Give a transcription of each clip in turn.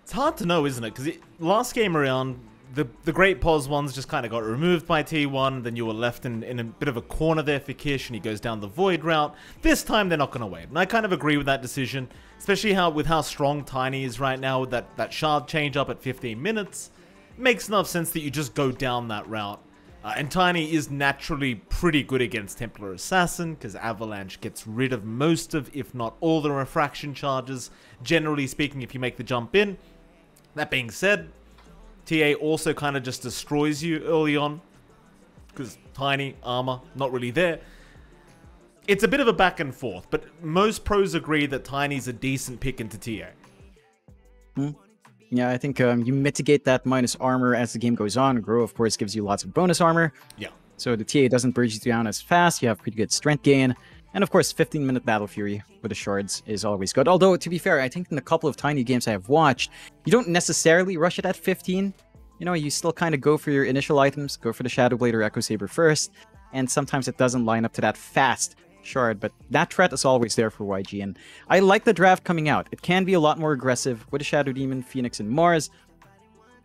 It's hard to know, isn't it? Because last game around, the great pos ones just kind of got removed by T1, then you were left in a bit of a corner there for Kish, and he goes down the Void route. This time, they're not going to wait. And I kind of agree with that decision, especially with how strong Tiny is right now with that shard change up at 15 minutes. It makes enough sense that you just go down that route. And Tiny is naturally pretty good against Templar Assassin, because Avalanche gets rid of most of, if not all, the refraction charges, generally speaking, if you make the jump in. That being said, TA also kind of just destroys you early on, because Tiny, armor, not really there. It's a bit of a back and forth, but most pros agree that Tiny's a decent pick into TA. Yeah, I think you mitigate that minus armor as the game goes on. Grow, of course, gives you lots of bonus armor. Yeah. So the TA doesn't burst you down as fast. You have pretty good strength gain. And of course, 15-minute Battle Fury with the shards is always good. Although, to be fair, I think in a couple of Tiny games I have watched, you don't necessarily rush it at 15. You know, you still kind of go for your initial items, go for the Shadow Blade or Echo Saber first, and sometimes it doesn't line up to that fast shard, but that threat is always there for YG, and I like the draft coming out. It can be a lot more aggressive with a Shadow Demon, Phoenix, and Mars.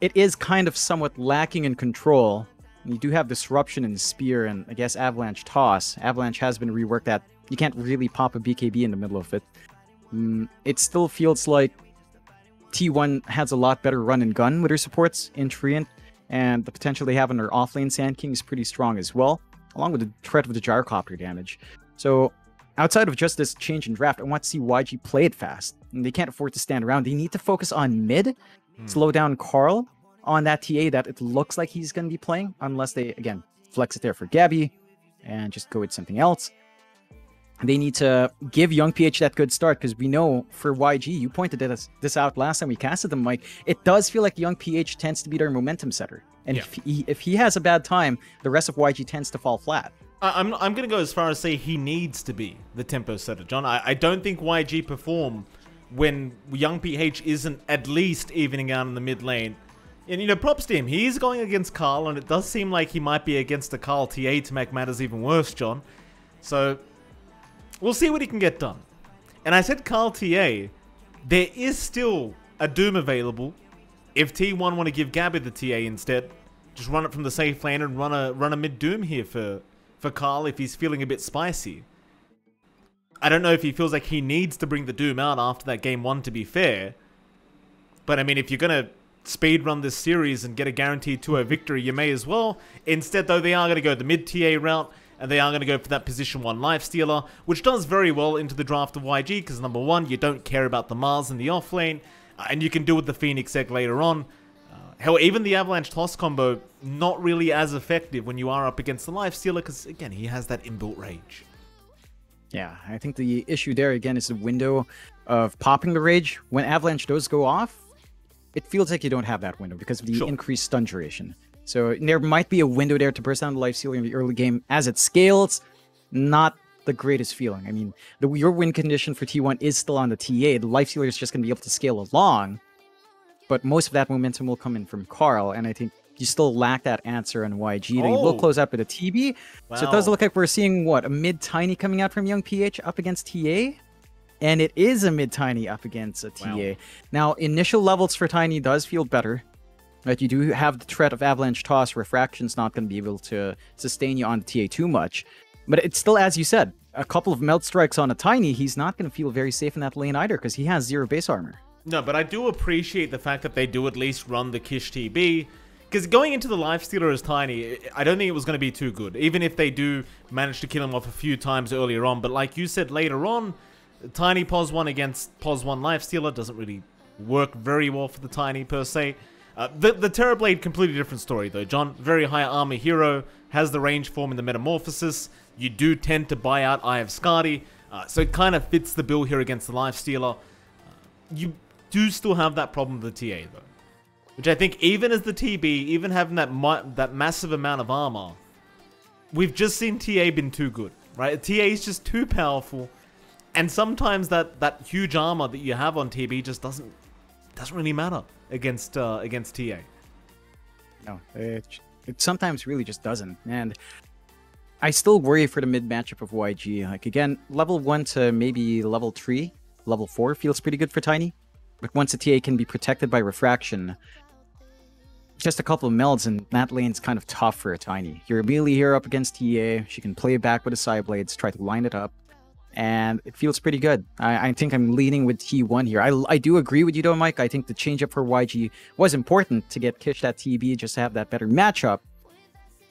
It is kind of somewhat lacking in control. You do have Disruption and Spear, and I guess Avalanche Toss. Avalanche has been reworked that you can't really pop a BKB in the middle of it. It still feels like T1 has a lot better run and gun with their supports in Treant, and the potential they have on their offlane Sand King is pretty strong as well, along with the threat of the Gyrocopter damage. So, outside of just this change in draft, I want to see YG play it fast. And they can't afford to stand around. They need to focus on mid, slow down Carl on that TA that it looks like he's going to be playing, unless they, again, flex it there for Gabby and just go with something else. They need to give Young PH that good start, because we know for YG, you pointed this out last time we casted them, Mike, it does feel like Young PH tends to be their momentum setter. And yeah, if he has a bad time, the rest of YG tends to fall flat. I'm going to go as far as say he needs to be the tempo setter, John. I don't think YG perform when Young PH isn't at least evening out in the mid lane. And, you know, props to him. He is going against Carl, and it does seem like he might be against the Carl TA to make matters even worse, John. So, we'll see what he can get done. And I said Carl TA, there is still a Doom available. If T1 want to give Gabby the TA instead, just run it from the safe lane and run a mid Doom here for Carl if he's feeling a bit spicy. I don't know if he feels like he needs to bring the Doom out after that game 1, to be fair. But I mean, if you're going to speedrun this series and get a guaranteed 2-0 victory, you may as well. Instead, though, they are going to go the mid-TA route, and they are going to go for that position 1 Lifestealer, which does very well into the draft of YG, because number 1, you don't care about the Mars in the offlane, and you can do with the Phoenix egg later on. Hell, even the Avalanche Toss combo, not really as effective when you are up against the Lifestealer, because, again, he has that inbuilt rage. Yeah, I think the issue there, again, is the window of popping the rage. When Avalanche does go off, it feels like you don't have that window because of the increased stun duration. So there might be a window there to burst down the Lifestealer in the early game. As it scales, not the greatest feeling. I mean, your win condition for T1 is still on the TA. The Lifestealer is just going to be able to scale along, but most of that momentum will come in from Carl, and I think you still lack that answer on YG. They will close out with a TB. Wow. So it does look like we're seeing, what, a mid-tiny coming out from Young PH up against TA? And it is a mid-tiny up against a TA. Wow. Now, initial levels for Tiny does feel better. But you do have the threat of Avalanche Toss. Refraction's not going to be able to sustain you on the TA too much. But it's still, as you said, a couple of Melt Strikes on a Tiny, he's not going to feel very safe in that lane either, because he has 0 base armor. No, but I do appreciate the fact that they do at least run the Kish TB. Because going into the Lifestealer as Tiny, I don't think it was going to be too good. Even if they do manage to kill him off a few times earlier on. But like you said, later on, Tiny Pos 1 against Pos 1 Lifestealer doesn't really work very well for the Tiny per se. The Terrorblade, completely different story though, John. Very high armor hero, has the range form in the Metamorphosis. You do tend to buy out Eye of Skadi, so it kind of fits the bill here against the Lifestealer. You do still have that problem with the TA though. Which I think even as the TB, even having that massive amount of armor, we've just seen TA been too good, right? TA is just too powerful, and sometimes that huge armor that you have on TB just doesn't really matter against TA. No, it sometimes really just doesn't, and I still worry for the mid matchup of YG. Like again, level 1 to maybe level 3, level 4 feels pretty good for Tiny. But once a TA can be protected by refraction, just a couple of melds and that lane's kind of tough for a Tiny. You're immediately here up against TA. She can play back with the side blades, try to line it up, and it feels pretty good. I think I'm leaning with T1 here. I do agree with you though, Mike. I think the change-up for YG was important to get Kish that TB, just to have that better matchup.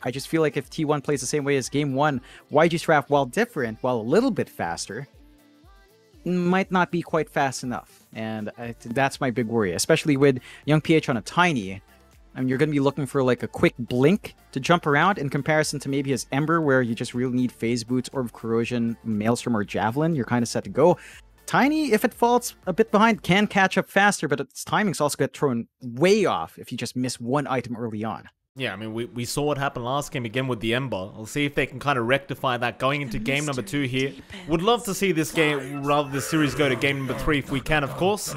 I just feel like if T1 plays the same way as Game 1, YG's draft, while different, while a little bit faster, might not be quite fast enough. And that's my big worry, especially with Young PH on a Tiny. I mean, you're going to be looking for like a quick blink to jump around in comparison to maybe his Ember, where you just really need Phase Boots, Orb of Corrosion, Maelstrom, or Javelin. You're kind of set to go. Tiny, if it falls a bit behind, can catch up faster, but its timings also get thrown way off if you just miss one item early on. Yeah, I mean, we saw what happened last game again with the Ember. We'll see if they can kind of rectify that going into game number 2 here. Would love to see this game, rather this series, go to game number 3 if we can, of course.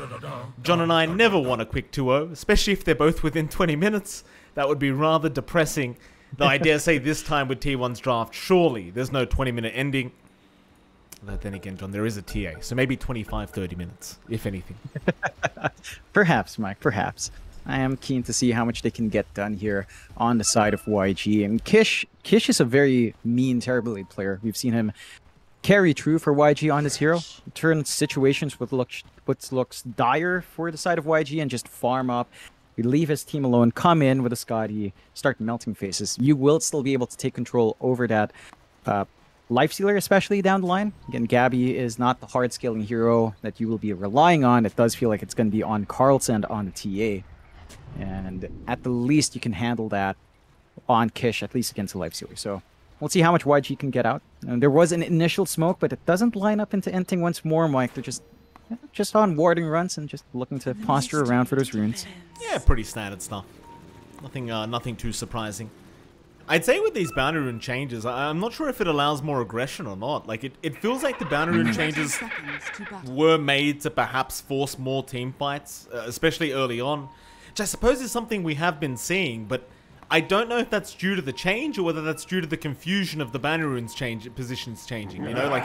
John and I never want a quick 2-0, especially if they're both within 20 minutes. That would be rather depressing. Though I dare say this time with T1's draft, surely there's no 20-minute ending. But then again, John, there is a TA, so maybe 25-30 minutes, if anything. Perhaps, Mike, perhaps. I am keen to see how much they can get done here on the side of YG. And Kish is a very mean, terrible lead player. We've seen him carry through for YG on this hero, turn situations what looks dire for the side of YG and just farm up. We leave his team alone, come in with a Scotty, start melting faces. You will still be able to take control over that Lifestealer, especially down the line. Again, Gabby is not the hard scaling hero that you will be relying on. It does feel like it's going to be on Carlson on the TA. And at the least, you can handle that on Kish, at least against a Lifestealer. So we'll see how much YG can get out. And there was an initial smoke, but it doesn't line up into anything once more, Mike. They're just on warding runs and just looking to posture around for those runes. Yeah, pretty standard stuff. Nothing too surprising. I'd say with these boundary rune changes, I'm not sure if it allows more aggression or not. Like, it feels like the boundary rune changes were made to perhaps force more team fights, especially early on. Which I suppose is something we have been seeing, but I don't know if that's due to the change or whether that's due to the confusion of the banner runes positions changing. You know, like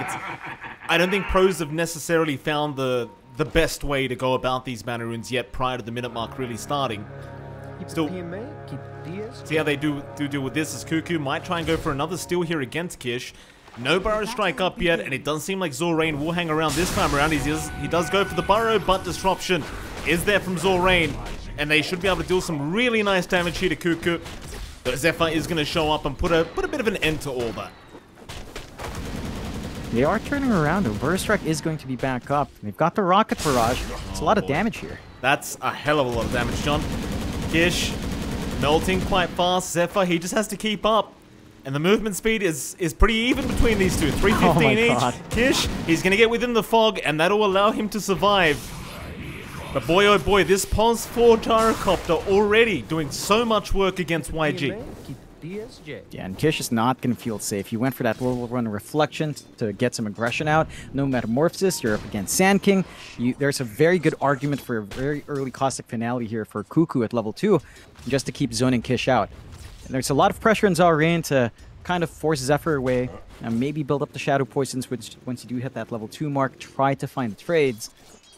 I don't think pros have necessarily found the best way to go about these banner runes yet prior to the minute mark really starting. Still, see how they do deal with this as Cuckoo might try and go for another steal here against Kish. No Burrow Strike up yet, and it does seem like Zorain will hang around this time around. He does go for the Burrow, but Disruption is there from Zorain. And they should be able to deal some really nice damage here to Cuckoo. But Zephyr is going to show up and put a bit of an end to all that. They are turning around, though. Burst Strike is going to be back up. They've got the Rocket Barrage. It's a lot of damage here. That's a hell of a lot of damage, John. Kish melting quite fast. Zephyr, he just has to keep up. And the movement speed is pretty even between these two. 315 each. God. Kish, he's going to get within the fog, and that'll allow him to survive. But boy, oh boy, this Pulse 4 Gyrocopter already doing so much work against YG. Yeah, and Kish is not going to feel safe. He went for that little run of Reflection to get some aggression out. No Metamorphosis, you're up against Sand King. There's a very good argument for a very early caustic finale here for Cuckoo at level 2, just to keep zoning Kish out. And there's a lot of pressure on Zorain to kind of force Zephyr away, and maybe build up the Shadow Poisons, which once you do hit that level 2 mark, try to find the trades.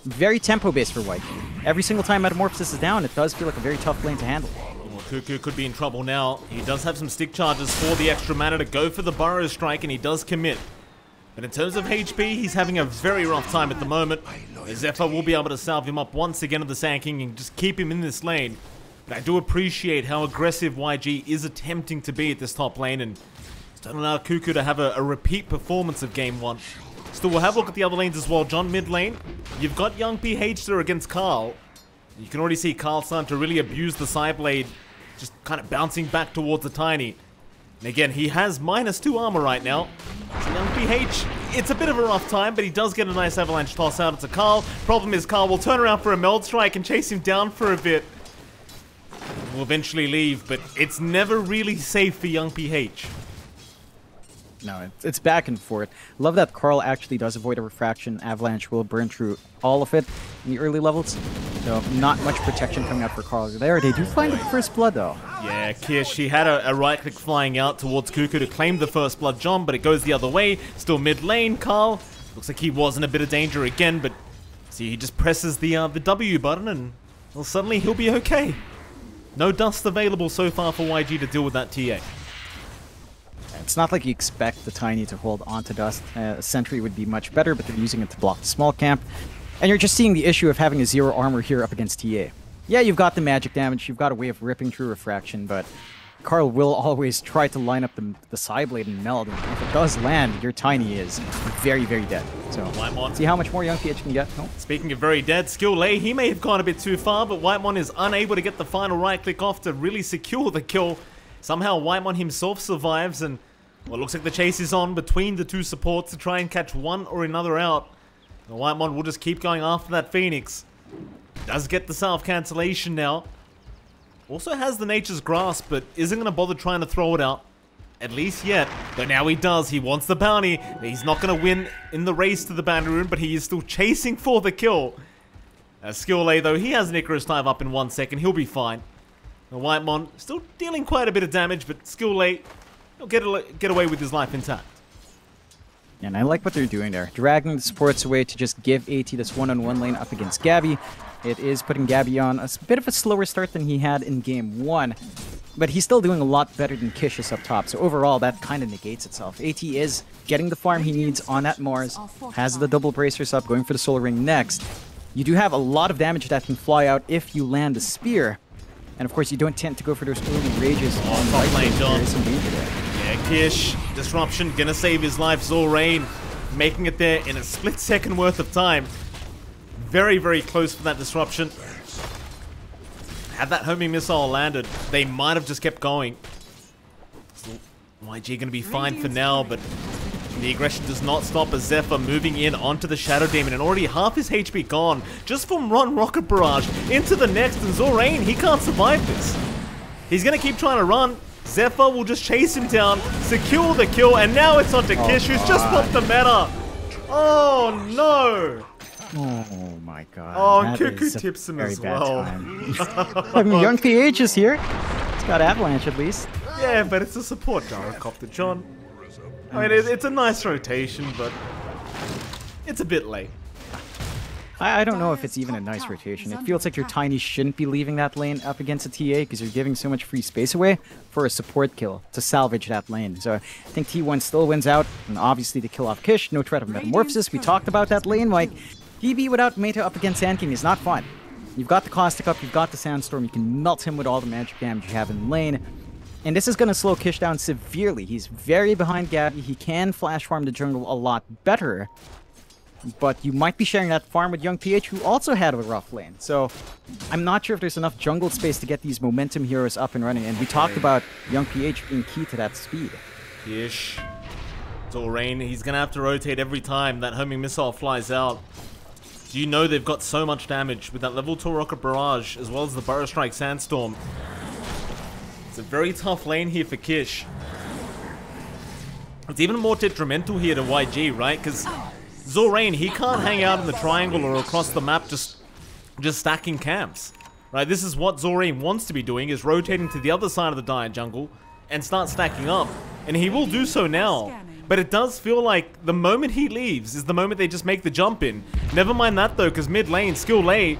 Very tempo-based for YG. Every single time Metamorphosis is down, it does feel like a very tough lane to handle. Well, Cuckoo could be in trouble now. He does have some stick charges for the extra mana to go for the Burrow Strike, and he does commit. But in terms of HP, he's having a very rough time at the moment. Zephyr will be able to salve him up once again at the Sand King and just keep him in this lane. But I do appreciate how aggressive YG is attempting to be at this top lane, and don't allow Cuckoo to have a repeat performance of Game 1. Still, we'll have a look at the other lanes as well. John, mid lane, you've got Young PH there against Carl. You can already see Carl starting to really abuse the side blade, just kind of bouncing back towards the Tiny. And again, he has -2 armor right now. So Young PH, it's a bit of a rough time, but he does get a nice avalanche toss out into Carl. Problem is, Carl will turn around for a Meld Strike and chase him down for a bit. Will eventually leave, but it's never really safe for Young PH. No, it's back and forth. Love that Carl actually does avoid a refraction. Avalanche will burn through all of it in the early levels. So not much protection coming out for Carl there. They do find the first blood, though. Yeah, Kish, he had a right click flying out towards Cuckoo to claim the first blood, John, but it goes the other way. Still mid lane, Carl. Looks like he was in a bit of danger again, but See, he just presses the W button and well, suddenly he'll be okay. No dust available so far for YG to deal with that TA. It's not like you expect the Tiny to hold onto dust. A sentry would be much better, but they're using it to block the small camp. And you're just seeing the issue of having a 0 armor here up against TA. Yeah, you've got the magic damage, you've got a way of ripping through refraction, but Carl will always try to line up the side blade and meld, and if it does land, your Tiny is very, very dead. So, Whitemon. See how much more Young PH can get. Oh. Speaking of very dead, Skillay, he may have gone a bit too far, but Whitemon is unable to get the final right click off to really secure the kill. Somehow Whitemon himself survives, and well, it looks like the chase is on between the two supports to try and catch one or another out. The Whitemon will just keep going after that Phoenix. Does get the self-cancellation now. Also has the Nature's Grasp, but isn't going to bother trying to throw it out. At least yet. Though now he does. He wants the bounty. He's not going to win in the race to the bounty rune, but he is still chasing for the kill. Skillay, though, he has an Icarus dive up in 1 second. He'll be fine. The Whitemon still dealing quite a bit of damage, but Skillay will get away with his life intact. And I like what they're doing there. Dragging the supports away to just give AT this one-on-one lane up against Gabby. It is putting Gabby on a bit of a slower start than he had in game 1. But he's still doing a lot better than Kishis up top. So overall, that kind of negates itself. AT is getting the farm he needs on that Mars. Has the double bracers up, going for the Solar Ring next. You do have a lot of damage that can fly out if you land the spear. And of course, you don't tend to go for those early rages. Top lane, John. There is some danger there. Yeah, Kish, Disruption, gonna save his life. Zorain making it there in a split second worth of time. Very, very close for that Disruption. Had that homing missile landed, they might have just kept going. Still, YG gonna be fine for now, but the aggression does not stop as Zephyr moving in onto the Shadow Demon, and already half his HP gone just from one Rocket Barrage into the next, and Zorain, he can't survive this. He's gonna keep trying to run. Zephyr will just chase him down, secure the kill, and now it's onto Kish, who's just popped the meta. Oh no! Oh my god. Oh, Cuckoo tips him as well. I mean, Young PH is here. It's got Avalanche at least. Yeah, but it's a support Gyrocopter, John. I mean, it's a nice rotation, but it's a bit late. I don't know if it's even a nice rotation. It feels like your Tiny shouldn't be leaving that lane up against a TA because you're giving so much free space away for a support kill to salvage that lane. So I think T1 still wins out, and obviously to kill off Kish, no threat of Metamorphosis. We talked about that lane, like DB without Meta up against Sand King is not fun. You've got the Caustic up, you've got the Sandstorm, you can melt him with all the magic damage you have in the lane. And this is going to slow Kish down severely. He's very behind Gabby, he can flash farm the jungle a lot better. But you might be sharing that farm with Young PH, who also had a rough lane. So I'm not sure if there's enough jungle space to get these momentum heroes up and running. And we talked about Young PH being key to that speed. Kish. Zorain, he's going to have to rotate every time that homing missile flies out. Do you know they've got so much damage with that level 2 Rocket Barrage, as well as the Burrow Strike Sandstorm? It's a very tough lane here for Kish. It's even more detrimental here to YG, right? Because Zorain, he can't hang out in the triangle or across the map just stacking camps. Right, this is what Zorain wants to be doing, is rotating to the other side of the Dire Jungle and start stacking up. And he will do so now. But it does feel like the moment he leaves is the moment they just make the jump in. Never mind that though, because mid lane, Skillay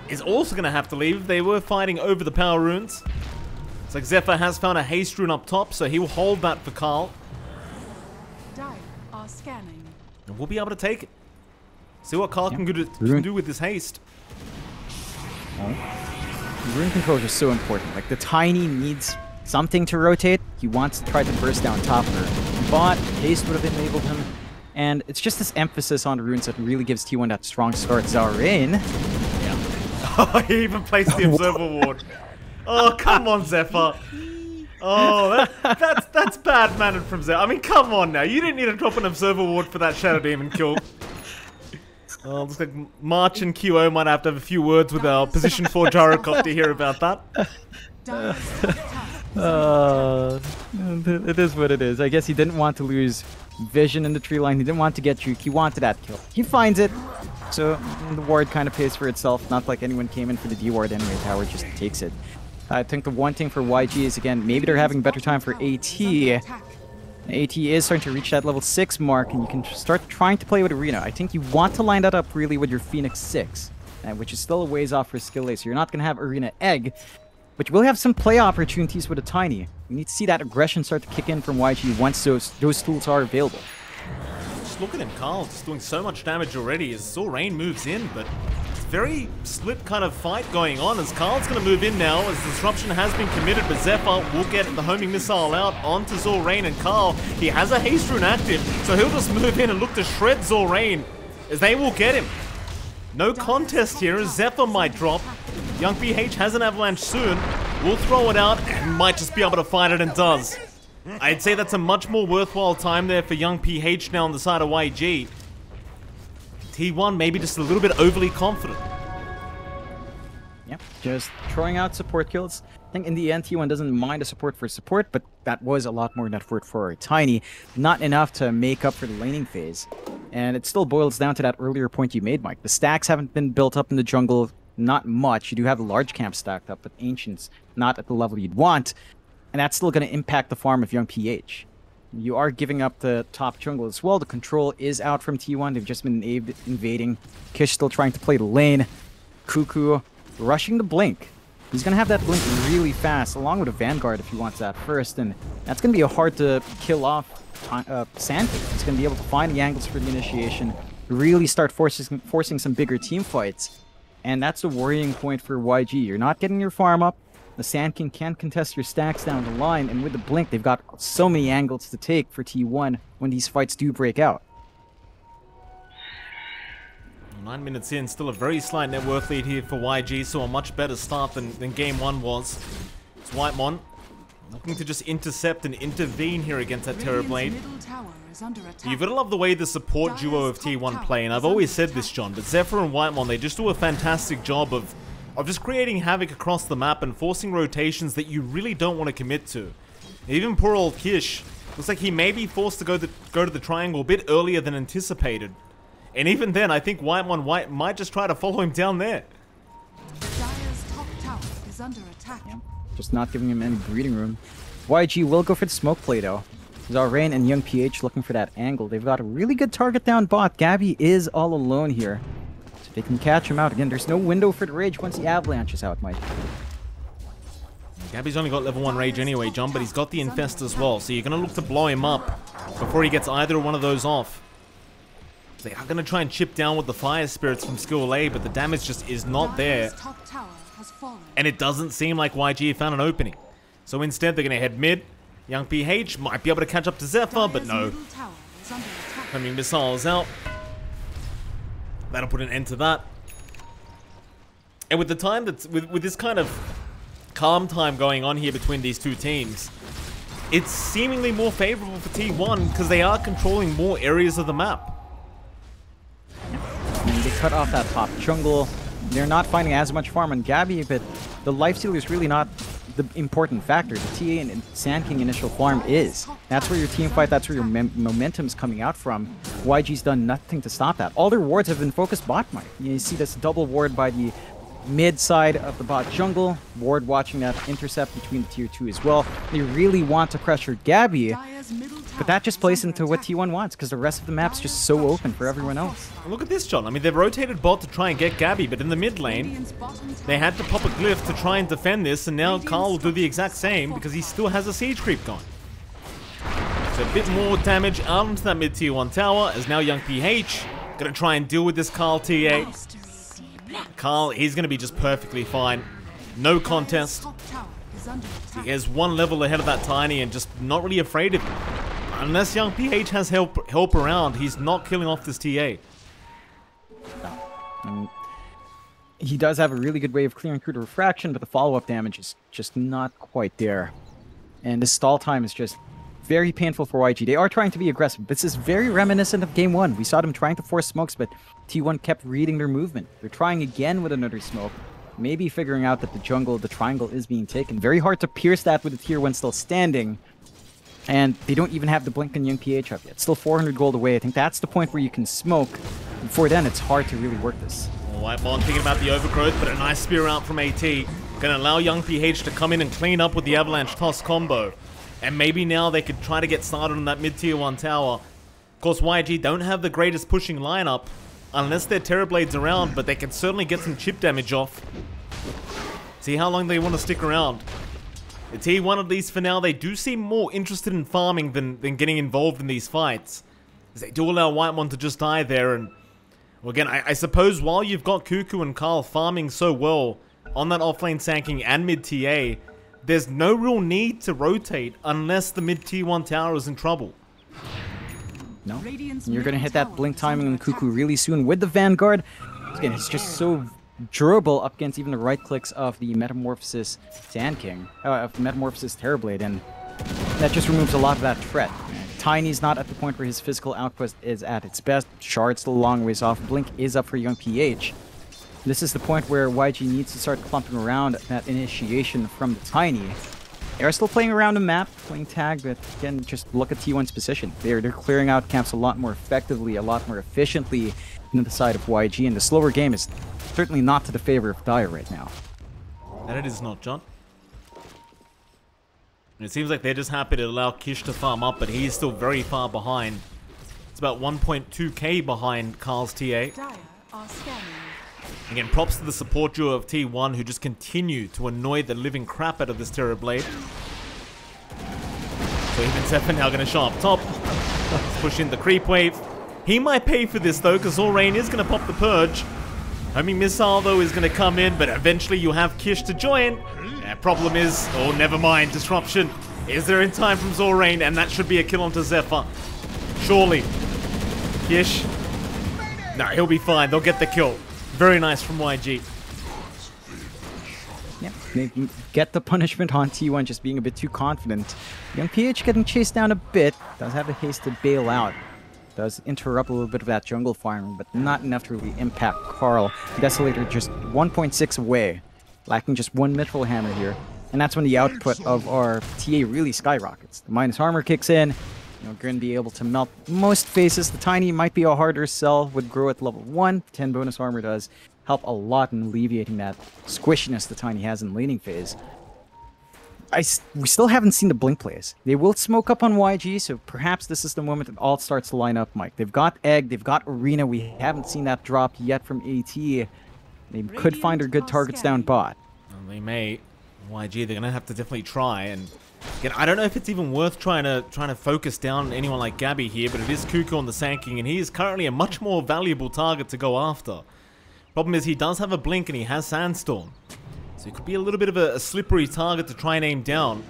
is also going to have to leave. They were fighting over the power runes. It's like Zephyr has found a haste rune up top, so he will hold that for Carl. Scanning. And we'll be able to take it. See what Carl can do with this haste. Rune control is just so important. Like, the Tiny needs something to rotate. He wants to try to burst down top of her. But haste would have enabled him. And it's just this emphasis on runes that really gives T1 that strong start. Zorain. Oh, he even placed the Observer Ward. Oh, come on, Zephyr. Oh, that's bad mannered from Zephyr. I mean, come on now. You didn't need to drop an Observer Ward for that Shadow Demon kill. Oh, looks like March and QO might have to have a few words with our Position 4 Gyrocopter here about that. It is what it is. I guess he didn't want to lose vision in the tree line. He didn't want to get juke. He wanted that kill. He finds it. So the ward kind of pays for itself. Not like anyone came in for the D ward anyway. Tower just takes it. I think the one thing for YG is, again, maybe they're having a better time for AT. AT is starting to reach that level 6 mark, and you can start trying to play with Arena. I think you want to line that up really with your Phoenix 6, which is still a ways off for skill A, so you're not going to have Arena Egg, but you will have some play opportunities with a Tiny. You need to see that aggression start to kick in from YG once those tools are available. Just look at him, Carl, just doing so much damage already as Zorain moves in, but it's a very split kind of fight going on as Carl's going to move in now as disruption has been committed, but Zephyr will get the homing missile out onto Zorain, and Carl, he has a haste rune active, so he'll just move in and look to shred Zorain as they will get him. No contest here as Zephyr might drop. Young PH has an avalanche soon, will throw it out and might just be able to fight it, and does. I'd say that's a much more worthwhile time there for Young PH now on the side of YG. T1 maybe just a little bit overly confident. Yep, just throwing out support kills. I think in the end T1 doesn't mind a support for support, but that was a lot more than effort for a Tiny. Not enough to make up for the laning phase. And it still boils down to that earlier point you made, Mike. The stacks haven't been built up in the jungle, not much. You do have a large camp stacked up, but Ancients not at the level you'd want. And that's still going to impact the farm of Young PH. You are giving up the top jungle as well. The control is out from T1. They've just been invading. Kish still trying to play the lane. Cuckoo rushing the Blink. He's going to have that Blink really fast, along with a Vanguard if he wants that first. And that's going to be a hard to kill off Sand King. He's going to be able to find the angles for the initiation, really start forcing some bigger team fights. And that's the worrying point for YG. You're not getting your farm up. The Sand King can contest your stacks down the line, and with the Blink, they've got so many angles to take for T1 when these fights do break out. 9 minutes in, still a very slight net worth lead here for YG, so a much better start than game 1 was. It's Whitemon looking to just intercept and intervene here against that Terrorblade. You've got to love the way the support duo of T1 play, and I've always said this, John, but Zephyr and Whitemon, they just do a fantastic job of just creating havoc across the map and forcing rotations that you really don't want to commit to. Even poor old Kish, looks like he may be forced to go to the triangle a bit earlier than anticipated. And even then, I think Whitemon might just try to follow him down there. Dire's top tower is under attack. Yeah, just not giving him any breathing room. YG will go for the smoke play though. Zorain and Young PH looking for that angle. They've got a really good target down bot. Gabby is all alone here. They can catch him out. Again, there's no window for the rage once the avalanche is out, Mike. Gabby's only got level 1 rage anyway, John, but he's got the infest as well, so you're going to look to blow him up before he gets either one of those off. They are going to try and chip down with the fire spirits from skill A, but the damage just is not there. And it doesn't seem like YG found an opening. So instead, they're going to head mid. Young PH might be able to catch up to Zephyr, but no. Homing missiles out. That'll put an end to that. And with the time that's with this kind of calm time going on here between these two teams, it's seemingly more favorable for T1 because they are controlling more areas of the map. They cut off that top jungle. They're not finding as much farm on Gabby, but the lifesteal is really not the important factor. The TA and Sand King initial farm is. That's where your team fight, that's where your momentum's coming out from. YG's done nothing to stop that. All their wards have been focused bot mine. You see this double ward by the mid side of the bot jungle. Ward watching that intercept between the tier 2 as well. They really want to pressure Gabby, but that just plays into what T1 wants because the rest of the map's just so open for everyone else. Look at this, John. I mean, they've rotated bot to try and get Gabby, but in the mid lane, they had to pop a glyph to try and defend this, and now Carl will do the exact same because he still has a siege creep going. So a bit more damage out into that mid tier 1 tower as now Young PH gonna try and deal with this Carl TA. Carl, he's gonna be just perfectly fine. No contest. He is one level ahead of that Tiny and just not really afraid of him. Unless Young PH has help around, he's not killing off this TA. He does have a really good way of clearing through the refraction, but the follow-up damage is just not quite there. And the stall time is just very painful for YG. They are trying to be aggressive. This is very reminiscent of game 1. We saw them trying to force smokes, but T1 kept reading their movement. They're trying again with another smoke. Maybe figuring out that the jungle, the triangle is being taken. Very hard to pierce that with the tier 1 still standing. And they don't even have the Blink and Young PH up yet. Still 400 gold away. I think that's the point where you can smoke. Before then, it's hard to really work this. Whitemon thinking about the overgrowth, but a nice spear out from AT. Gonna allow Young PH to come in and clean up with the avalanche toss combo. And maybe now they could try to get started on that mid-tier 1 tower. Of course, YG don't have the greatest pushing lineup unless their Terrorblades around, but they can certainly get some chip damage off. See how long they want to stick around. The T1, at least for now, they do seem more interested in farming than getting involved in these fights. As they do allow Whitemon to just die there, and well, again, I suppose while you've got Cuckoo and Carl farming so well on that offlane Sanking and mid-TA, there's no real need to rotate unless the mid-tier 1 tower is in trouble. No, you're going to hit that blink timing on Cuckoo really soon with the Vanguard. Again, it's just so durable up against even the right clicks of the Metamorphosis Sand King, of the Metamorphosis Terrorblade, and that just removes a lot of that threat. Tiny's not at the point where his physical output is at its best. Shard's still a long ways off. Blink is up for Young PH. This is the point where YG needs to start clumping around that initiation from the Tiny. They're still playing around the map, playing tag, but again, just look at T1's position. They're clearing out camps a lot more effectively, a lot more efficiently than the side of YG, and the slower game is certainly not to the favor of Dire right now. And it is not, John. And it seems like they're just happy to allow Kish to farm up, but he's still very far behind. It's about 1.2k behind Carl's TA. Dire are scanning. Again, props to the support duo of T1 who just continue to annoy the living crap out of this Terrorblade. So even Zephyr now going to show up top. Push in the creep wave. He might pay for this though, because Zorain is going to pop the Purge. Homing Missile though is going to come in, but eventually you have Kish to join. Problem is, oh never mind, Disruption is there in time from Zorain, and that should be a kill onto Zephyr. Surely. Kish. No, he'll be fine. They'll get the kill. Very nice from YG. Yeah, they get the punishment on T1 just being a bit too confident. Young PH getting chased down a bit. Does have the haste to bail out. Does interrupt a little bit of that jungle farming, but not enough to really impact Carl. Desolator just 1.6 away. Lacking just one mithril hammer here. And that's when the output of our TA really skyrockets. The minus armor kicks in. You know, going to be able to melt most faces. The Tiny might be a harder sell, would grow at level 1. 10 bonus armor does help a lot in alleviating that squishiness the Tiny has in laning phase. We still haven't seen the blink plays. They will smoke up on YG, so perhaps this is the moment it all starts to line up, Mike. They've got Egg, they've got Arena. We haven't seen that drop yet from AT. They could find their good targets down bot. Well, they may. YG, they're going to have to definitely try, and again, I don't know if it's even worth trying to focus down anyone like Gabby here, but it is Cuckoo on the Sand King, and he is currently a much more valuable target to go after. Problem is, he does have a blink and he has Sandstorm, so he could be a little bit of a slippery target to try and aim down.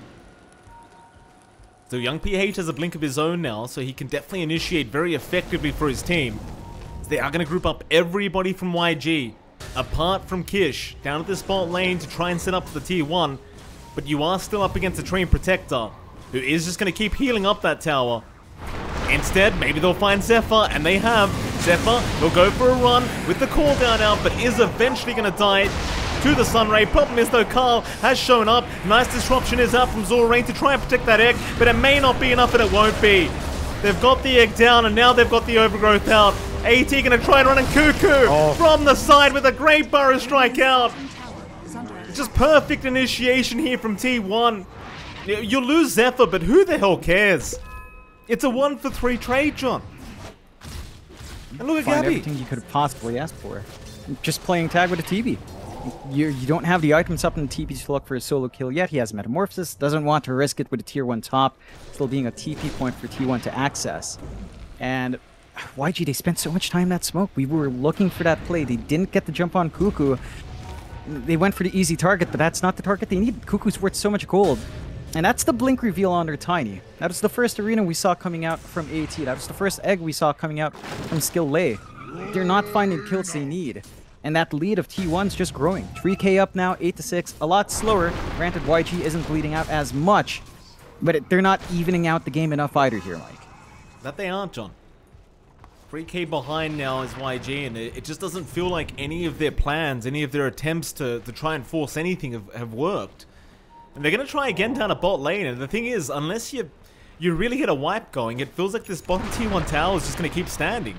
So Young PH has a blink of his own now, so he can definitely initiate very effectively for his team. So they are going to group up everybody from YG, apart from Kish, down at this bot lane to try and set up the tier 1. But you are still up against a Train Protector, who is just going to keep healing up that tower. Instead, maybe they'll find Zephyr, and they have. Zephyr will go for a run with the cooldown out, but is eventually going to die to the Sunray. Problem is, though, Carl has shown up. Nice disruption is out from Zorain to try and protect that egg, but it may not be enough, and it won't be. They've got the egg down, and now they've got the overgrowth out. AT going to try and run, and Cuckoo from the side with a great burrow strike out. Just perfect initiation here from T1. You'll lose Zephyr, but who the hell cares? It's a 1-for-3 trade, John. And look at Find Gabby. everything you could have possibly asked for. Just playing tag with a TB. You don't have the items up in the TP to look for a solo kill yet. He has Metamorphosis, doesn't want to risk it with a tier 1 top, still being a TP point for T1 to access. And YG, they spent so much time in that smoke. We were looking for that play. They didn't get the jump on Cuckoo. They went for the easy target, but that's not the target they need. Cuckoo's worth so much gold. And that's the blink reveal on their Tiny. That was the first arena we saw coming out from AT. That was the first egg we saw coming out from Skill Lei. They're not finding kills they need. And that lead of T1's just growing. 3k up now, 8-6, a lot slower. Granted, YG isn't bleeding out as much, but they're not evening out the game enough either here, Mike. That they aren't, John. 3k behind now is YG, and it just doesn't feel like any of their plans, any of their attempts to try and force anything have worked. And they're going to try again down a bot lane, and the thing is, unless you really get a wipe going, it feels like this bottom T1 tower is just going to keep standing.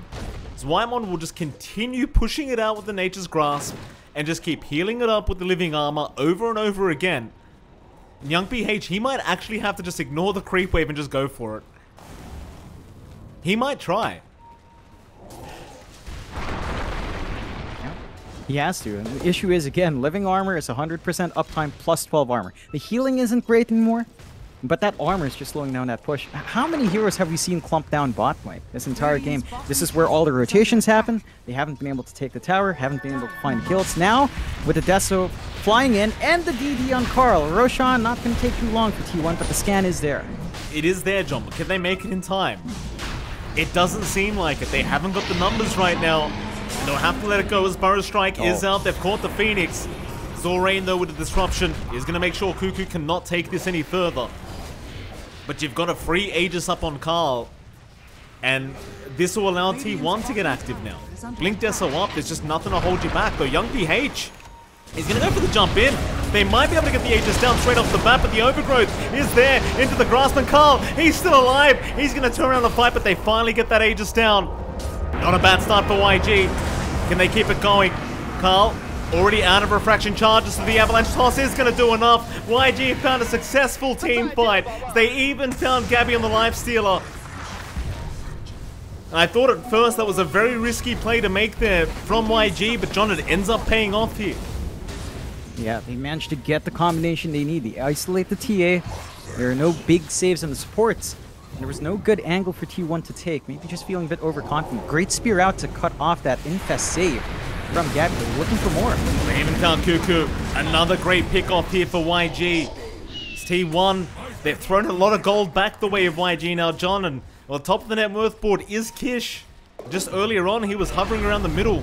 So Whitemon will just continue pushing it out with the Nature's Grasp, and just keep healing it up with the Living Armor over and over again. Young PH, he might actually have to just ignore the creep wave and just go for it. He might try. He has to. And the issue is, again, living armor is 100% uptime plus 12 armor. The healing isn't great anymore, but that armor is just slowing down that push. How many heroes have we seen clump down bot lane this entire game? This is where all the rotations happen. They haven't been able to take the tower, haven't been able to find kills. Now, with the Deso flying in and the DD on Carl, Roshan not going to take too long for T1, but the scan is there. It is there, John, but can they make it in time? It doesn't seem like it. They haven't got the numbers right now. They'll have to let it go as Burrow Strike is out. They've caught the Phoenix. Zorain, though, with the disruption, is going to make sure Cuckoo cannot take this any further. But you've got a free Aegis up on Carl. And this will allow T1 to get active now. Blink Deso up. There's just nothing to hold you back, though. Young PH is going to go for the jump in. They might be able to get the Aegis down straight off the bat, but the overgrowth is there into the grasp. And Carl, he's still alive. He's going to turn around the fight, but they finally get that Aegis down. Not a bad start for YG. Can they keep it going? Carl, already out of refraction charges, so the avalanche toss is going to do enough. YG found a successful team fight. They even found Gabby on the lifestealer. And I thought at first that was a very risky play to make there from YG, but John, it ends up paying off here. Yeah, they managed to get the combination they need. They isolate the TA. There are no big saves on the supports. There was no good angle for T1 to take. Maybe just feeling a bit overconfident. Great spear out to cut off that infest save from Gabby. They're looking for more. They even found Cuckoo. Another great pick off here for YG. It's T1. They've thrown a lot of gold back the way of YG now, John. And on top of the net worth board is Kish. Just earlier on, he was hovering around the middle.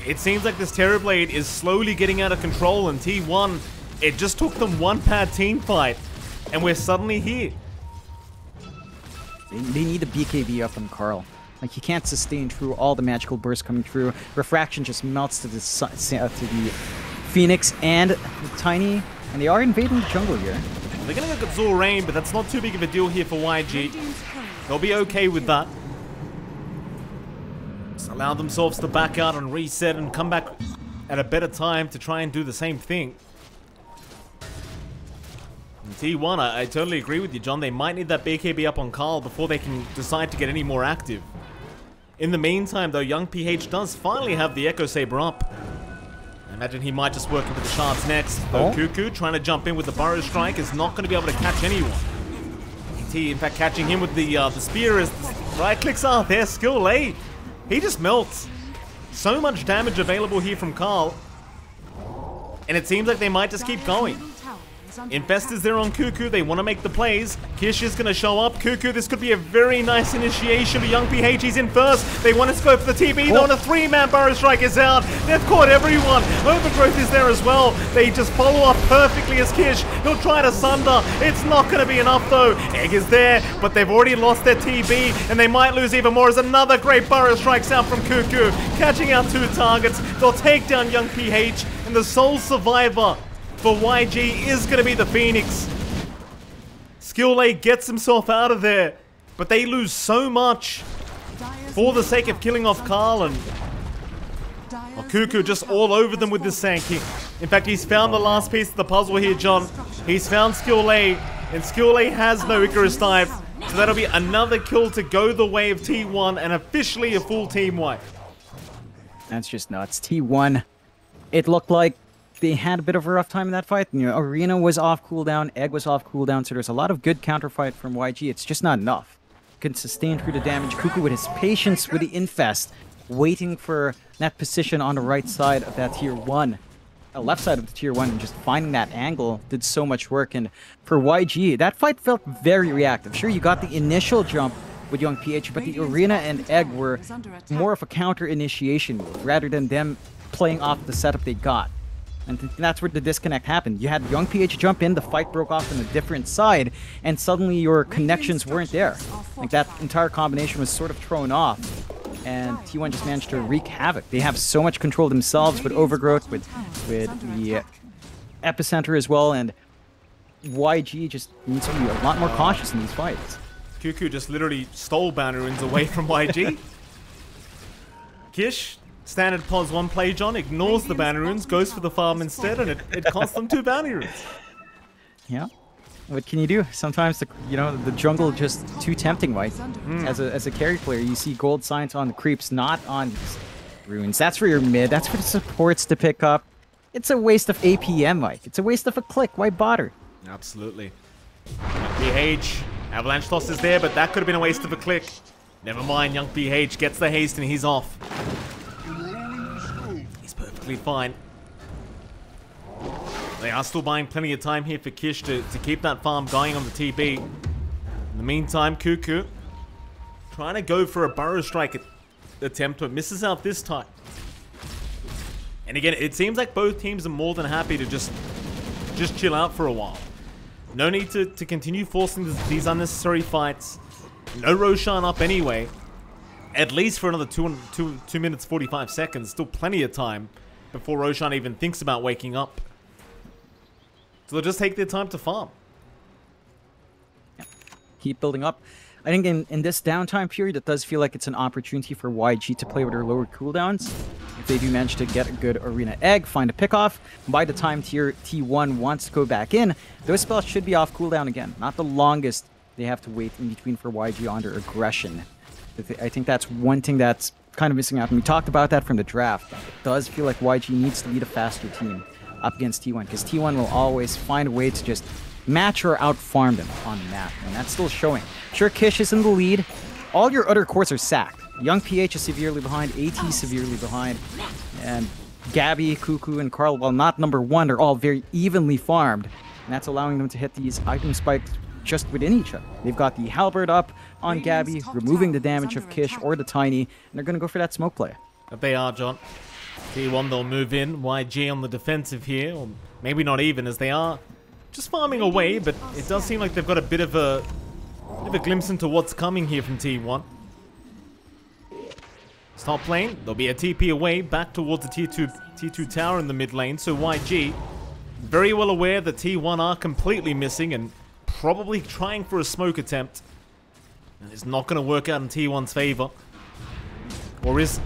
It seems like this Terrorblade is slowly getting out of control. And T1, it just took them one bad team fight. And we're suddenly here. They need a BKB up on Carl. Like, he can't sustain through all the magical bursts coming through. Refraction just melts to the Phoenix and the Tiny, and they are invading the jungle here. They're going to go get Zorain, but that's not too big of a deal here for YG. They'll be okay with that. Just allow themselves to back out and reset and come back at a better time to try and do the same thing. T1, I totally agree with you, John. They might need that BKB up on Carl before they can decide to get any more active. In the meantime, though, young PH does finally have the Echo Saber up. I imagine he might just work into the shards next. Though Cuckoo trying to jump in with the Burrow Strike is not going to be able to catch anyone. T, in fact, catching him with the spear as the right clicks are there. Skill A. He just melts. So much damage available here from Carl. And it seems like they might just keep going. Infest is there on Cuckoo. They want to make the plays. Kish is going to show up. Cuckoo, this could be a very nice initiation for young PH. He's in first. They want to go for the TB, though, and a three-man Burrow Strike is out. They've caught everyone. Overgrowth is there as well. They just follow up perfectly as Kish. He'll try to sunder. It's not going to be enough, though. Egg is there, but they've already lost their TB, and they might lose even more as another great Burrow Strikes out from Cuckoo. Catching out two targets. They'll take down young PH, and the sole survivor for YG is going to be the Phoenix. Skill A gets himself out of there, but they lose so much for the sake of killing off Carl, and Cuckoo just all over them with this Sankey. In fact, he's found the last piece of the puzzle here, John. He's found Skill A, and Skill A has no Icarus Dive, so that'll be another kill to go the way of T1 and officially a full team wipe. That's just nuts. T1, it looked like they had a bit of a rough time in that fight. You know, Arena was off cooldown, Egg was off cooldown, so there's a lot of good counterfight from YG. It's just not enough. Can sustain through the damage. Cuckoo with his patience with the infest, waiting for that position on the right side of that tier 1. Left side of the tier 1, and just finding that angle did so much work. And for YG, that fight felt very reactive. Sure, you got the initial jump with young PH, but the Arena and Egg were more of a counter initiation move rather than them playing off the setup they got. And that's where the disconnect happened. You had young PH jump in, the fight broke off on a different side, and suddenly your connections weren't there. Like, that entire combination was sort of thrown off, and T1 just managed to wreak havoc. They have so much control themselves with Overgrowth, with the Epicenter as well, and YG just needs to be a lot more cautious in these fights. Cuckoo just literally stole bounty runes away from YG. Kish, standard pos 1 play, John, ignores the bounty runes, goes for the farm instead, and it costs them 2 bounty runes. Yeah. What can you do? Sometimes the jungle just too tempting, right? As a carry player, you see gold signs on the creeps, not on runes. That's for your mid. That's for the supports to pick up. It's a waste of APM, Mike. It's a waste of a click. Why bother? Absolutely. BH, avalanche toss is there, but that could have been a waste of a click. Never mind, young BH gets the haste and he's off. He's perfectly fine. They are still buying plenty of time here for Kish to keep that farm going on the TB. In the meantime, Cuckoo trying to go for a burrow strike attempt, but misses out this time. And again, it seems like both teams are more than happy to just chill out for a while. No need to continue forcing these unnecessary fights. No Roshan up anyway. At least for another 2 minutes 45 seconds. Still plenty of time before Roshan even thinks about waking up. So they'll just take their time to farm. Yeah. Keep building up. I think in this downtime period, it does feel like it's an opportunity for YG to play with their lower cooldowns. If they do manage to get a good arena egg, find a pickoff, by the time tier T1 wants to go back in, those spells should be off cooldown again. Not the longest they have to wait in between for YG on their aggression. I think that's one thing that's kind of missing out. And we talked about that from the draft. It does feel like YG needs to be the faster team up against T1, because T1 will always find a way to just match or out-farm them on the map, and that's still showing. Sure, Kish is in the lead. All your other cores are sacked. Young PH is severely behind, AT is severely behind, and Gabby, Cuckoo, and Carl, while not number 1, are all very evenly farmed, and that's allowing them to hit these item spikes just within each other. They've got the Halberd up on Gabby, removing the damage of Kish or the Tiny, and they're going to go for that smoke play. But they are, John. T1, they'll move in. YG on the defensive here, or maybe not even, as they are just farming away, but it does seem like they've got a bit of a glimpse into what's coming here from T1. Top lane, there'll be a TP away back towards the T2 tower in the mid lane, so YG very well aware that T1 are completely missing and probably trying for a smoke attempt. And it's not going to work out in T1's favor. Or is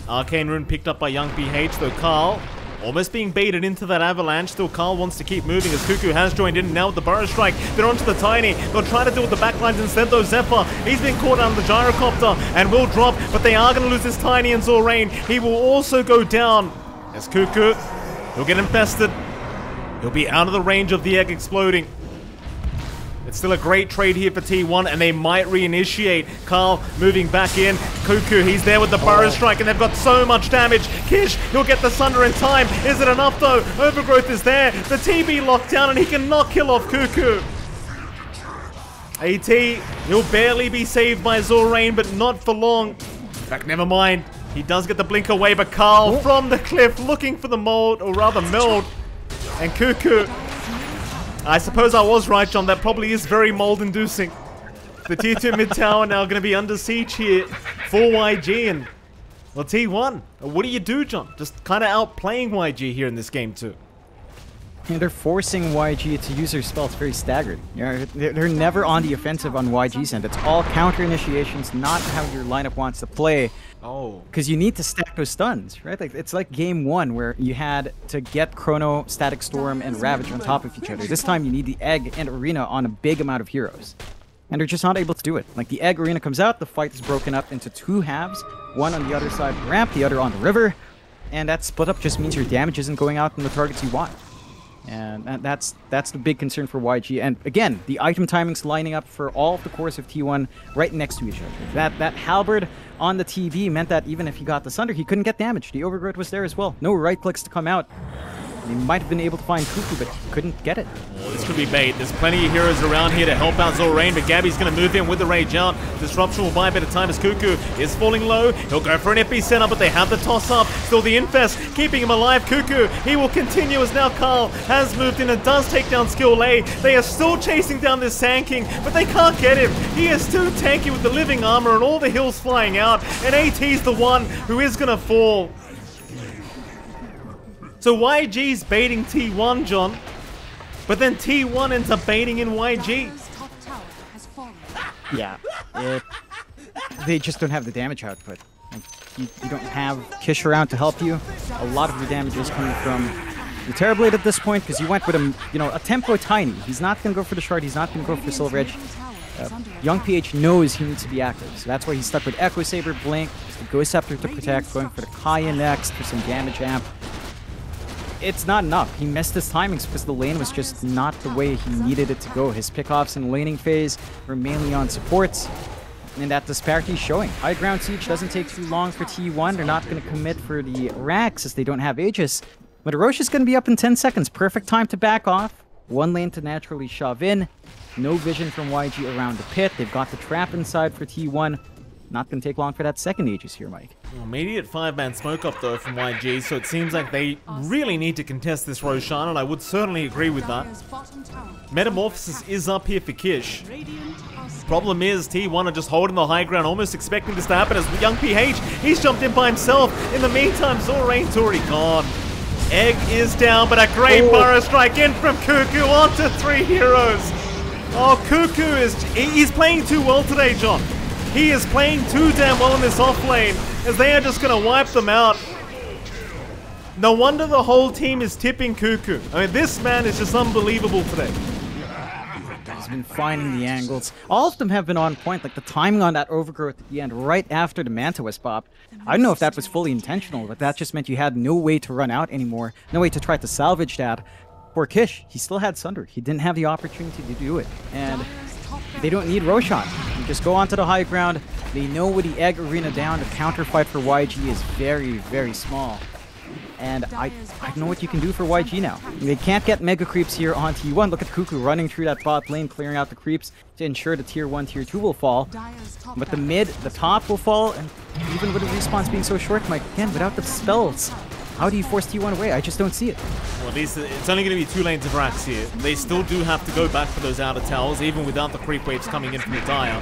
Arcane Rune picked up by young BH, though Carl almost being baited into that avalanche. Still, Carl wants to keep moving as Cuckoo has joined in. Now with the burrow strike, they're onto the Tiny. They'll try to deal with the backlines instead, though. Zephyr, he's been caught on the gyrocopter and will drop, but they are going to lose this Tiny and Zorain. He will also go down as Cuckoo, he'll get infested. He'll be out of the range of the egg exploding. It's still a great trade here for T1, and they might reinitiate. Carl moving back in. Cuckoo, he's there with the burrow strike, and they've got so much damage. Kish, he'll get the Sunder in time. Is it enough, though? Overgrowth is there. The TB locked down, and he cannot kill off Cuckoo. AT, he'll barely be saved by Zorain, but not for long. In fact, never mind. He does get the blink away, but Carl from the cliff looking for the mold, or rather meld. And Cuckoo, I suppose I was right, John. That probably is very mold-inducing. The tier 2 mid tower now going to be under siege here for YG. And, well, T1, what do you do, John? Just kind of outplaying YG here in this game, too. And they're forcing YG to use their spells very staggered. They're never on the offensive on YG's end. It's all counter initiations, not how your lineup wants to play. Oh. Because you need to stack those stuns, right? Like, it's like game 1 where you had to get Chrono, Static Storm, and Ravage on top of each other. This time you need the Egg and Arena on a big amount of heroes. And they're just not able to do it. Like, the Egg Arena comes out, the fight is broken up into 2 halves. One on the other side of the ramp, the other on the river. And that split up just means your damage isn't going out on the targets you want. And that's the big concern for YG. And again, the item timings lining up for all of the cores of T1 right next to each other. That Halberd on the TV meant that even if he got the Sunder, he couldn't get damage. The Overgrowth was there as well. No right clicks to come out. He might have been able to find Cuckoo, but couldn't get it. Oh, this could be bait. There's plenty of heroes around here to help out Zorain, but Gabby's going to move in with the Rage out. Disruption will buy a bit of time as Cuckoo is falling low. He'll go for an Epi center, but they have the toss up. Still the Infest keeping him alive. Cuckoo, he will continue as now Carl has moved in and does take down Skill A. They are still chasing down this Sand King, but they can't get him. He is too tanky with the living armor and all the hills flying out, and AT's the one who is going to fall. So YG's baiting T1, John, but then T1 ends up baiting in YG. Yeah, they just don't have the damage output. Like, you don't have Kish around to help you. A lot of your damage is coming from You're Terrorblade at this point because you went with a tempo Tiny. He's not going to go for the shard. He's not going to go for Silver Edge. Young PH knows he needs to be active, so that's why he's stuck with Echo Saber, Blink, the Ghost Scepter to protect, going for the Kaya next for some damage amp. It's not enough. He missed his timings because the lane was just not the way he needed it to go. His pickoffs in the laning phase were mainly on supports, and that disparity is showing. High ground siege doesn't take too long for T1. They're not going to commit for the racks as they don't have Aegis, but Roche is going to be up in 10 seconds. Perfect time to back off. One lane to naturally shove in. No vision from YG around the pit. They've got the trap inside for T1. Not going to take long for that second Aegis here, Mike. Immediate 5-man smoke up though from YG, so it seems like they really need to contest this Roshan, and I would certainly agree with that. Metamorphosis is up here for Kish. Problem is, T1 are just holding the high ground, almost expecting this to happen as young PH, he's jumped in by himself. In the meantime, Zorain's already gone. Egg is down, but a great burrow strike in from Cuckoo onto 3 heroes. Oh, Cuckoo he's playing too well today, John. He is playing too damn well in this off lane, as they are just going to wipe them out. No wonder the whole team is tipping Cuckoo. I mean, this man is just unbelievable today. He's been finding the angles. All of them have been on point, like the timing on that overgrowth at the end, right after the Manta was popped. I don't know if that was fully intentional, but that just meant you had no way to run out anymore, no way to try to salvage that. For Kish, he still had Sunder. He didn't have the opportunity to do it, and they don't need Roshan. You just go onto the high ground. They know with the Egg Arena down, the counterfight for YG is very, very small. And I don't know what you can do for YG now. They can't get mega creeps here on T1. Look at Cuckoo running through that bot lane, clearing out the creeps to ensure the tier 1, tier 2 will fall. But the mid, the top will fall, and even with the respawns being so short, Mike, again, without the spells, how do you force T1 away? I just don't see it. Well, it's only going to be 2 lanes of racks here. They still do have to go back for those outer towers, even without the creep waves coming in from the Dire.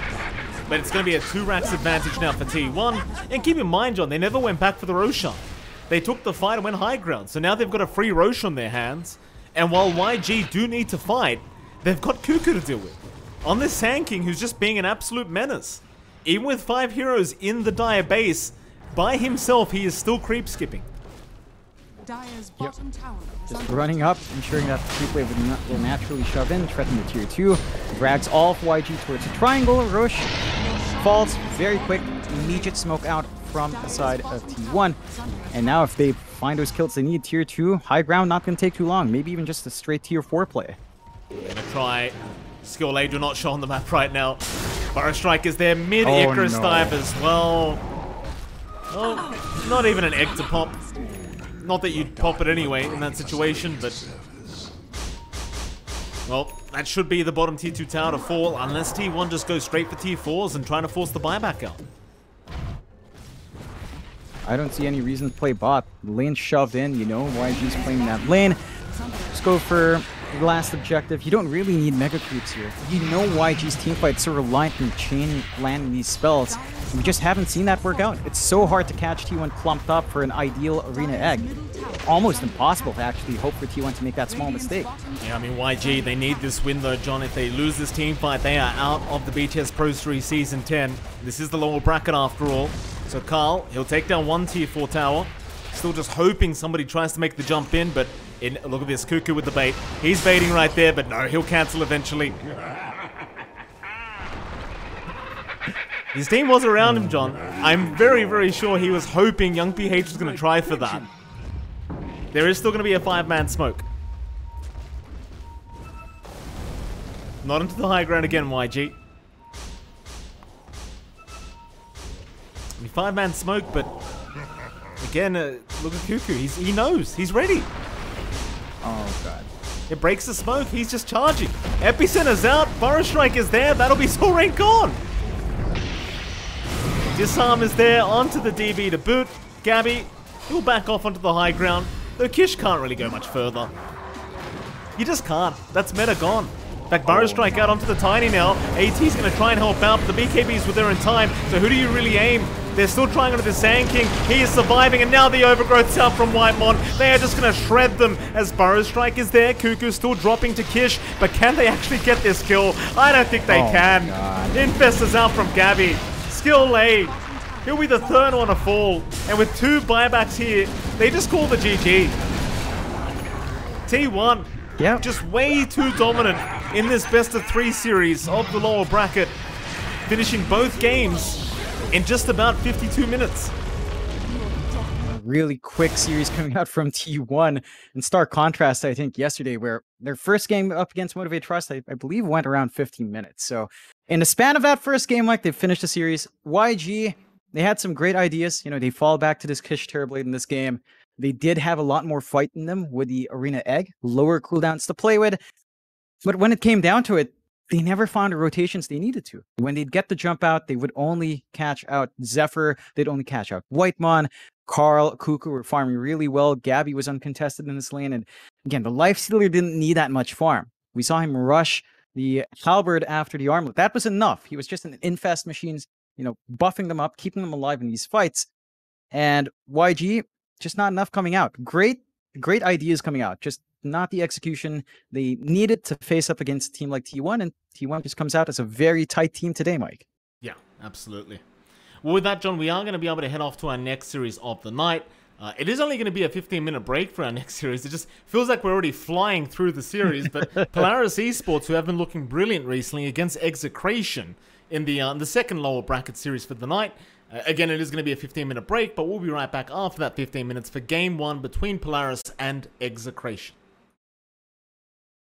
But it's going to be a 2 racks advantage now for T1. And keep in mind, John, they never went back for the Roshan. They took the fight and went high ground, so now they've got a free Rosh on their hands. And while YG do need to fight, they've got Cuckoo to deal with. On this Sand King, who's just being an absolute menace. Even with 5 heroes in the Dire base, by himself, he is still creep skipping. Just running up, ensuring that the creep wave will naturally shove in, threaten the tier 2. Drags all of YG towards a triangle. Rosh falls very quick, immediate smoke out from the side of T1. And now if they find those kills they need, tier 2, high ground not going to take too long. Maybe even just a straight tier 4 play. They're going to try. Skill A do not show on the map right now. Burrow Strike is there, mid Icarus dive as well. Oh, not even an egg to pop. Not that you'd pop it anyway in that situation, but... Well, that should be the bottom tier 2 tower to fall, unless T1 just goes straight for tier 4s and trying to force the buyback out. I don't see any reason to play bot. Lane shoved in, you know, YG's playing that lane. Just go for the last objective. You don't really need mega creeps here. You know YG's teamfight's so reliant on chain landing these spells. We just haven't seen that work out. It's so hard to catch T1 clumped up for an ideal arena egg. Almost impossible to actually hope for T1 to make that small mistake. Yeah, I mean, YG, they need this win though, John. If they lose this team fight, they are out of the BTS Pro Series Season 10. This is the lower bracket after all. So Carl, he'll take down 1 tier 4 tower. Still just hoping somebody tries to make the jump in, but look at this, Cuckoo with the bait. He's baiting right there, but no, he'll cancel eventually. His team was around him, John. I'm very, very sure he was hoping young PH was going to try for that. There is still going to be a 5-man smoke. Not into the high ground again, YG. I mean, 5-man smoke, but again, look at Cuckoo. He knows. He's ready. Oh, God. It breaks the smoke. He's just charging. Epicenter's out. Burrow Strike is there. That'll be Sorain gone. Disarm is there, onto the DB to boot. Gabby, he'll back off onto the high ground. Though Kish can't really go much further. You just can't. That's meta gone. In fact, Burrow Strike out onto the Tiny now. AT's going to try and help out, but the BKBs were there in time. So who do you really aim? They're still trying onto the Sand King. He is surviving, and now the overgrowth's out from Whitemon. They are just going to shred them as Burrow Strike is there. Cuckoo's still dropping to Kish, but can they actually get this kill? I don't think they can. Infest is out from Gabby. Skill A. He'll be the 3rd one to fall. And with 2 buybacks here, they just call the GG. T1 Yeah. just way too dominant in this best-of-3 series of the lower bracket, finishing both games in just about 52 minutes. Really quick series coming out from T1. In stark contrast, I think, yesterday, where their first game up against Motivate Trust, I believe, went around 15 minutes. So in the span of that first game, like, they finished the series. YG, they had some great ideas. You know, they fall back to this Kish Terrorblade in this game. They did have a lot more fight in them with the Arena Egg, lower cooldowns to play with. But when it came down to it, they never found the rotations they needed to. When they'd get the jump out, they would only catch out Zephyr. They'd only catch out Whitemon. Carl, Cuckoo were farming really well. Gabby was uncontested in this lane. And again, the Lifestealer didn't need that much farm. We saw him rush the Halberd after the armlet. That was enough. He was just an infest machines, you know, buffing them up, keeping them alive in these fights. And YG, just not enough coming out. Great ideas coming out, just not the execution they needed to face up against a team like T1, and T1 just comes out as a very tight team today, Mike. Yeah, absolutely. Well, with that, John, we are going to be able to head off to our next series of the night. It is only going to be a 15-minute break for our next series. It just feels like we're already flying through the series, but Polaris Esports, who have been looking brilliant recently against Execration in the second lower bracket series for the night. Again, it is going to be a 15-minute break, but we'll be right back after that 15 minutes for Game 1 between Polaris and Execration.